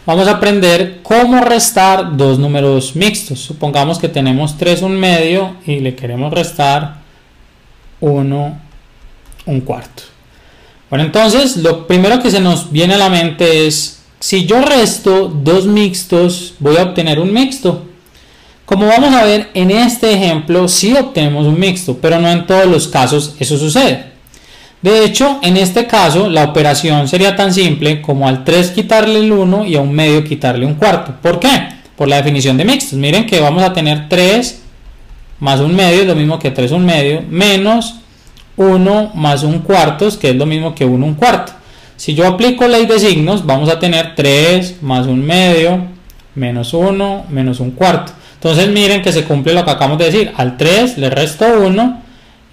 vamos a aprender cómo restar dos números mixtos. Supongamos que tenemos 3 1/2 y le queremos restar 1 1/4. Bueno, entonces lo primero que se nos viene a la mente es, si yo resto dos mixtos, voy a obtener un mixto. Como vamos a ver en este ejemplo, sí obtenemos un mixto, pero no en todos los casos eso sucede. De hecho, en este caso, la operación sería tan simple como al 3 quitarle el 1 y a 1/2 quitarle 1/4. ¿Por qué? Por la definición de mixtos. Miren que vamos a tener 3 más 1/2 es lo mismo que 3 1/2, menos 1 más 1/4, que es lo mismo que 1 1/4. Si yo aplico ley de signos, vamos a tener 3 más 1/2 menos 1 menos 1/4. Entonces miren que se cumple lo que acabamos de decir. Al 3 le resto 1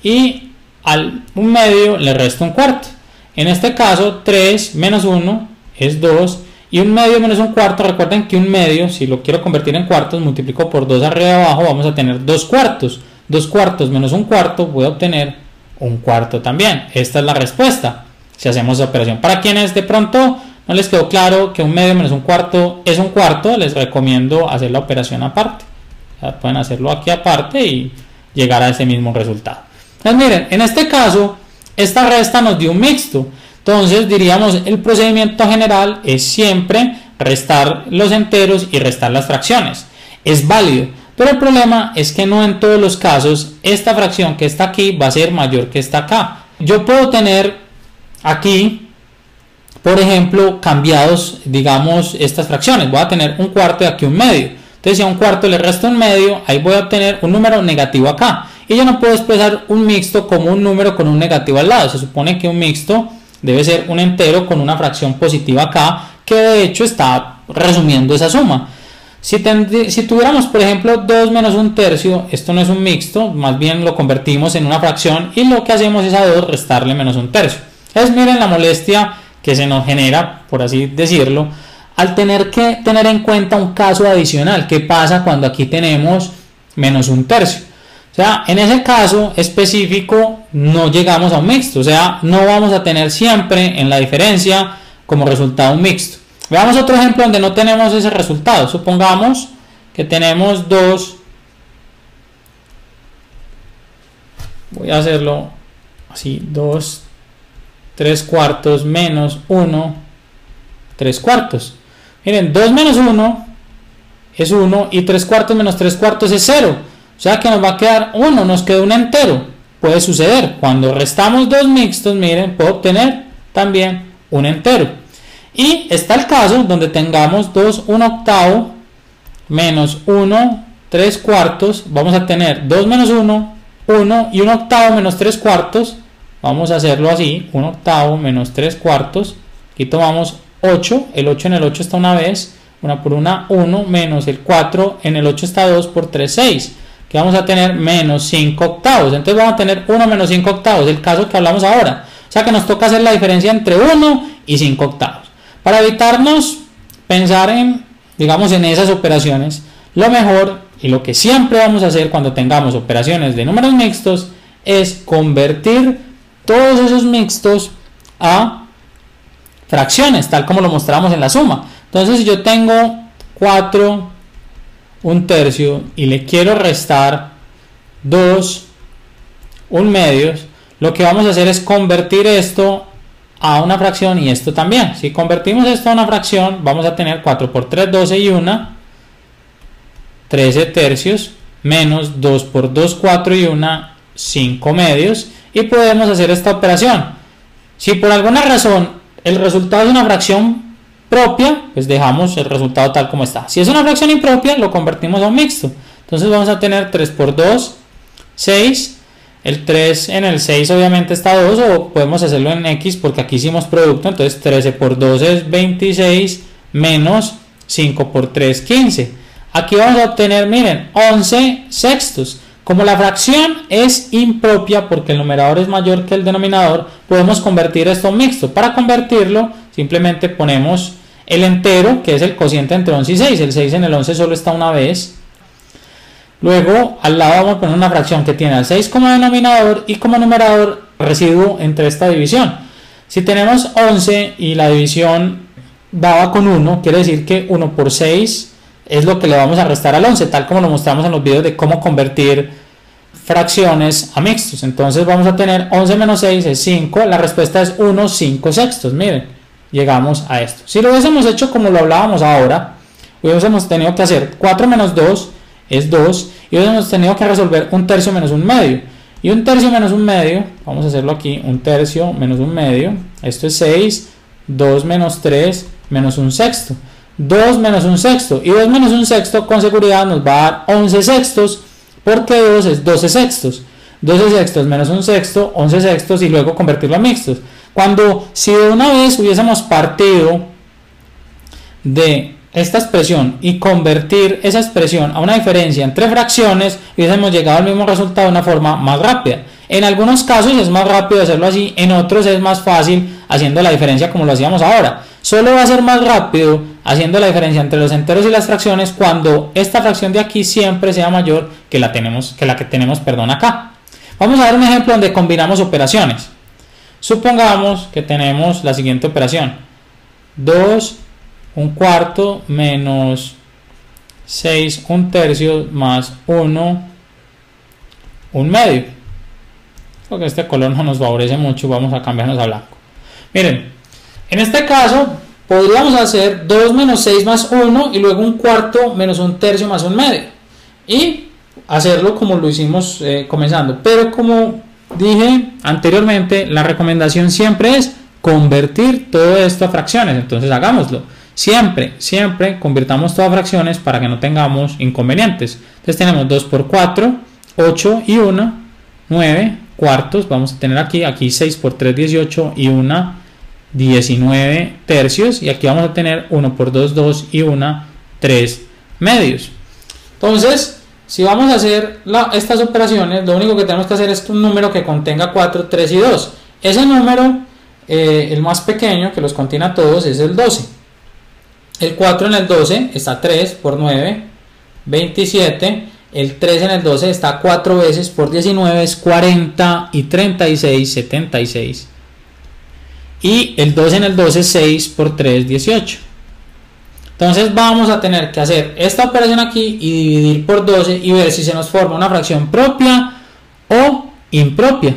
y al 1/2 le resto 1/4. En este caso 3 menos 1 es 2 y 1/2 menos 1/4, recuerden que 1/2, si lo quiero convertir en cuartos, multiplico por 2 arriba y abajo, vamos a tener 2/4. 2/4 menos 1/4 voy a obtener 1/4 también. Esta es la respuesta si hacemos esa operación. Para quienes de pronto no les quedó claro que 1/2 menos 1/4 es 1/4, les recomiendo hacer la operación aparte. Ya pueden hacerlo aquí aparte y llegar a ese mismo resultado. Entonces miren, en este caso esta resta nos dio un mixto. Entonces diríamos el procedimiento general es siempre restar los enteros y restar las fracciones. Es válido, pero el problema es que no en todos los casos esta fracción que está aquí va a ser mayor que esta acá. Yo puedo tener aquí, por ejemplo, cambiados, digamos, estas fracciones. Voy a tener 1/4 y aquí 1/2. Entonces si a 1/4 le resto 1/2, ahí voy a obtener un número negativo acá. Y yo no puedo expresar un mixto como un número con un negativo al lado. Se supone que un mixto debe ser un entero con una fracción positiva acá, que de hecho está resumiendo esa suma. Si tuviéramos, por ejemplo, 2 menos 1/3, esto no es un mixto, más bien lo convertimos en una fracción y lo que hacemos es a 2 restarle menos 1/3. Entonces miren la molestia que se nos genera, por así decirlo, al tener que tener en cuenta un caso adicional. ¿Qué pasa cuando aquí tenemos menos 1/3? O sea, en ese caso específico no llegamos a un mixto, o sea, no vamos a tener siempre en la diferencia como resultado un mixto. Veamos otro ejemplo donde no tenemos ese resultado. Supongamos que tenemos 2, voy a hacerlo así, 2 3/4 menos 1 3/4. Miren, 2 menos 1 es 1 y 3/4 menos 3/4 es 0. O sea que nos va a quedar 1, nos queda un entero. Puede suceder. Cuando restamos dos mixtos, miren, puedo obtener también un entero. Y está el caso donde tengamos 2 1/8 menos 1 3/4. Vamos a tener 2 menos 1, 1 y 1/8 menos 3/4. Vamos a hacerlo así, 1/8 menos 3/4. Aquí tomamos 8, el 8 en el 8 está una vez, una por una 1, menos el 4 en el 8 está 2, por 3 6. Que vamos a tener menos 5/8. Entonces vamos a tener 1 menos 5/8, el caso que hablamos ahora. O sea que nos toca hacer la diferencia entre 1 y 5/8. Para evitarnos pensar en, digamos, en esas operaciones, lo mejor y lo que siempre vamos a hacer cuando tengamos operaciones de números mixtos es convertir todos esos mixtos a fracciones, tal como lo mostramos en la suma. Entonces si yo tengo 4 1/3 y le quiero restar 2 1/2, lo que vamos a hacer es convertir esto a una fracción y esto también. Si convertimos esto a una fracción, vamos a tener 4 por 3, 12 y 1, 13/3, menos 2 por 2, 4 y 1, 5/2, y podemos hacer esta operación. Si por alguna razón el resultado es una fracción propia, pues dejamos el resultado tal como está. Si es una fracción impropia, lo convertimos a un mixto. Entonces vamos a tener 3 por 2, 6. El 3 en el 6 obviamente está 2, o podemos hacerlo en X porque aquí hicimos producto. Entonces 13 por 2 es 26, menos 5 por 3, 15. Aquí vamos a obtener, miren, 11 sextos. Como la fracción es impropia porque el numerador es mayor que el denominador, podemos convertir esto a un mixto. Para convertirlo, simplemente ponemos el entero, que es el cociente entre 11 y 6. El 6 en el 11 solo está una vez. Luego, al lado vamos a poner una fracción que tiene al 6 como denominador y como numerador residuo entre esta división. Si tenemos 11 y la división daba con 1, quiere decir que 1 por 6 es lo que le vamos a restar al 11, tal como lo mostramos en los videos de cómo convertir fracciones a mixtos. Entonces vamos a tener 11 menos 6 es 5, la respuesta es 1, 5 sextos. Miren, llegamos a esto. Si lo hubiésemos hecho como lo hablábamos ahora, hubiésemos tenido que hacer 4 menos 2 es 2 y hubiésemos tenido que resolver 1/3 menos 1/2. Y 1/3 menos 1/2, vamos a hacerlo aquí, 1/3 menos 1/2, esto es 6, 2 menos 3 menos 1 sexto. 2 menos 1 sexto y 2 menos 1 sexto con seguridad nos va a dar 11 sextos, porque 2 es 12 sextos. 12 sextos menos 1 sexto, 11 sextos y luego convertirlo a mixtos. Cuando si de una vez hubiésemos partido de esta expresión y convertir esa expresión a una diferencia entre fracciones, hubiésemos llegado al mismo resultado de una forma más rápida. En algunos casos es más rápido hacerlo así, en otros es más fácil haciendo la diferencia como lo hacíamos ahora. Solo va a ser más rápido haciendo la diferencia entre los enteros y las fracciones cuando esta fracción de aquí siempre sea mayor que la que tenemos acá. Vamos a ver un ejemplo donde combinamos operaciones. Supongamos que tenemos la siguiente operación: 2 1/4 menos 6 1/3 más 1 1/2. Porque este color no nos favorece mucho, vamos a cambiarnos a blanco. Miren, en este caso podríamos hacer 2 menos 6 más 1 y luego 1/4 menos 1/3 más 1/2 y hacerlo como lo hicimos comenzando. Pero como dije anteriormente, la recomendación siempre es convertir todo esto a fracciones. Entonces hagámoslo. Siempre convirtamos todo a fracciones para que no tengamos inconvenientes. Entonces tenemos 2 por 4, 8 y 1, 9 cuartos. Vamos a tener aquí 6 por 3, 18 y 1, 19 tercios. Y aquí vamos a tener 1 por 2, 2 y 1, 3 medios. Entonces, si vamos a hacer estas operaciones, lo único que tenemos que hacer es un número que contenga 4, 3 y 2. Ese número, el más pequeño que los contiene a todos, es el 12. El 4 en el 12 está 3 por 9, 27. El 3 en el 12 está 4 veces por 19, es 40 y 36, 76. Y el 2 en el 12, 6 por 3, 18. Entonces vamos a tener que hacer esta operación aquí y dividir por 12 y ver si se nos forma una fracción propia o impropia.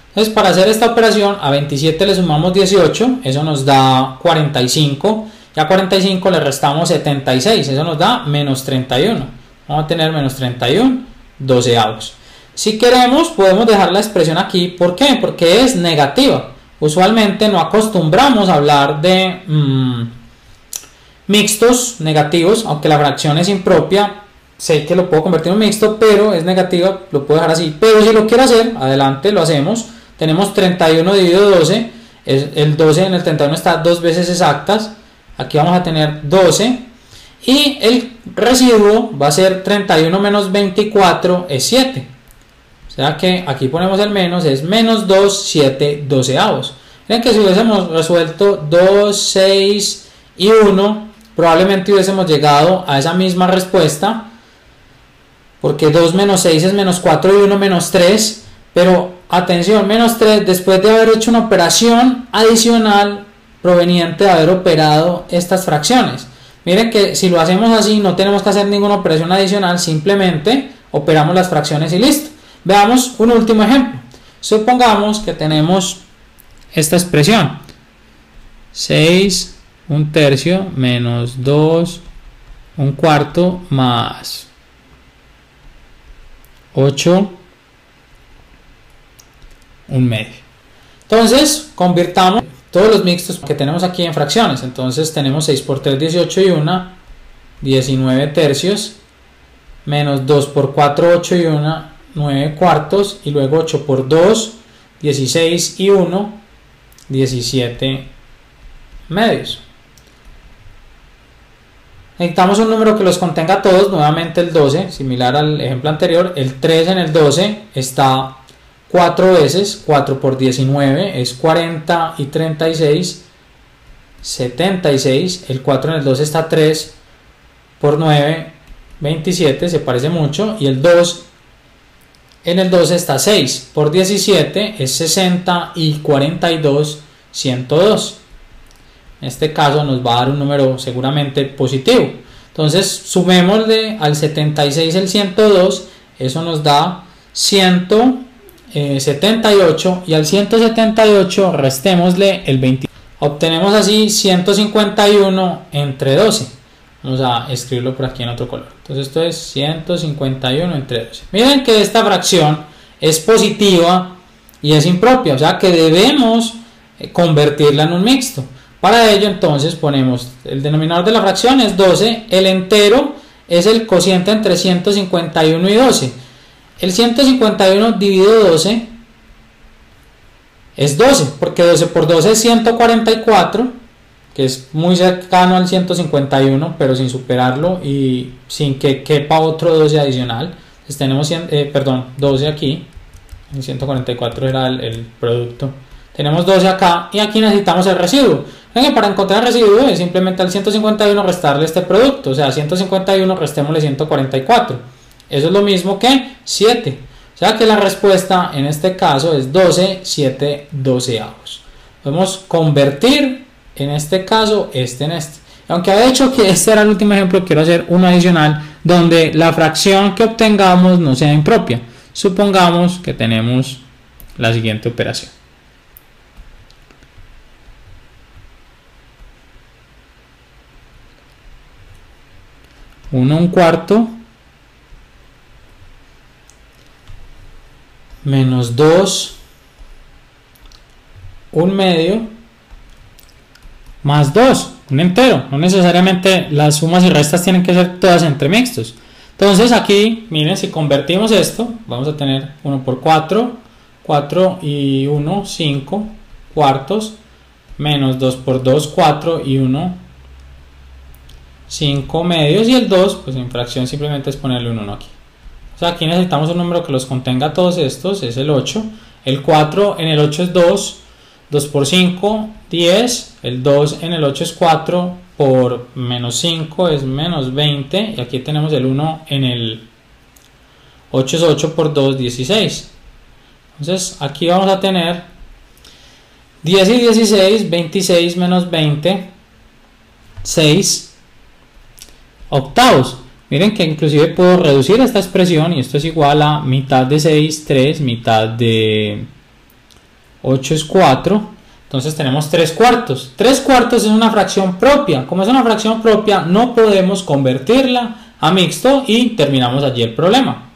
Entonces para hacer esta operación a 27 le sumamos 18, eso nos da 45. Y a 45 le restamos 76, eso nos da menos 31. Vamos a tener menos 31 doceavos. Si queremos podemos dejar la expresión aquí. ¿Por qué? Porque es negativa. Usualmente no acostumbramos a hablar de mixtos negativos, aunque la fracción es impropia. Sé que lo puedo convertir en un mixto, pero es negativa, lo puedo dejar así. Pero si lo quiero hacer, adelante, lo hacemos. Tenemos 31 dividido 12, el 12 en el 31 está 2 veces exactas. Aquí vamos a tener 12 y el residuo va a ser 31 menos 24 es 7. O sea que aquí ponemos el menos, es menos 2, 7 doceavos. Miren que si hubiésemos resuelto 2, 6 y 1, probablemente hubiésemos llegado a esa misma respuesta, porque 2 menos 6 es menos 4 y 1 menos 3. Pero atención, menos 3 después de haber hecho una operación adicional proveniente de haber operado estas fracciones. Miren que si lo hacemos así no tenemos que hacer ninguna operación adicional, simplemente operamos las fracciones y listo. Veamos un último ejemplo. Supongamos que tenemos esta expresión: 6 1/3 menos 2 1/4 más 8 1/2. Entonces convirtamos todos los mixtos que tenemos aquí en fracciones. Entonces tenemos 6 por 3, 18 y 1, 19 tercios, menos 2 por 4, 8 y 1, 9 cuartos, y luego 8 por 2, 16 y 1, 17 medios. Necesitamos un número que los contenga a todos, nuevamente el 12, similar al ejemplo anterior. El 3 en el 12 está 4 veces, 4 por 19 es 40 y 36, 76. El 4 en el 12 está 3 por 9, 27, se parece mucho. Y el 2 en el 12 está 6 por 17 es 60 y 42, 102. En este caso nos va a dar un número seguramente positivo. Entonces sumémosle al 76 el 102, eso nos da 178, y al 178 restémosle el 20. Obtenemos así 151 entre 12. Vamos a escribirlo por aquí en otro color. Entonces esto es 151 entre 12. Miren que esta fracción es positiva y es impropia, o sea que debemos convertirla en un mixto. Para ello entonces ponemos el denominador de la fracción es 12, el entero es el cociente entre 151 y 12. El 151 dividido 12 es 12, porque 12 por 12 es 144, que es muy cercano al 151, pero sin superarlo y sin que quepa otro 12 adicional. Entonces tenemos 12 aquí, el 144 era el producto. Tenemos 12 acá y aquí necesitamos el residuo. Para encontrar el residuo es simplemente al 151 restarle este producto, o sea, 151 restémosle 144. Eso es lo mismo que 7. O sea que la respuesta en este caso es 12, 7 doceavos. Podemos convertir en este caso este en este. Aunque de hecho que este era el último ejemplo, quiero hacer uno adicional donde la fracción que obtengamos no sea impropia. Supongamos que tenemos la siguiente operación. 1/4 menos 2 1/2 más 2, un entero. No necesariamente las sumas y restas tienen que ser todas entre mixtos. Entonces aquí, miren, si convertimos esto, vamos a tener 1 por 4, 4 y 1, 5 cuartos, menos 2 por 2, 4 y 1, 5 medios, y el 2, pues en fracción simplemente es ponerle un 1 aquí. O sea, aquí necesitamos un número que los contenga todos estos, es el 8. El 4 en el 8 es 2, 2 por 5, 10. El 2 en el 8 es 4, por menos 5 es menos 20. Y aquí tenemos el 1 en el 8 es 8 por 2, 16. Entonces aquí vamos a tener 10 y 16, 26 menos 20, 6 octavos. Miren que inclusive puedo reducir esta expresión y esto es igual a mitad de 6, 3, mitad de 8 es 4. Entonces tenemos 3 cuartos. 3 cuartos es una fracción propia. Como es una fracción propia, no podemos convertirla a mixto y terminamos allí el problema.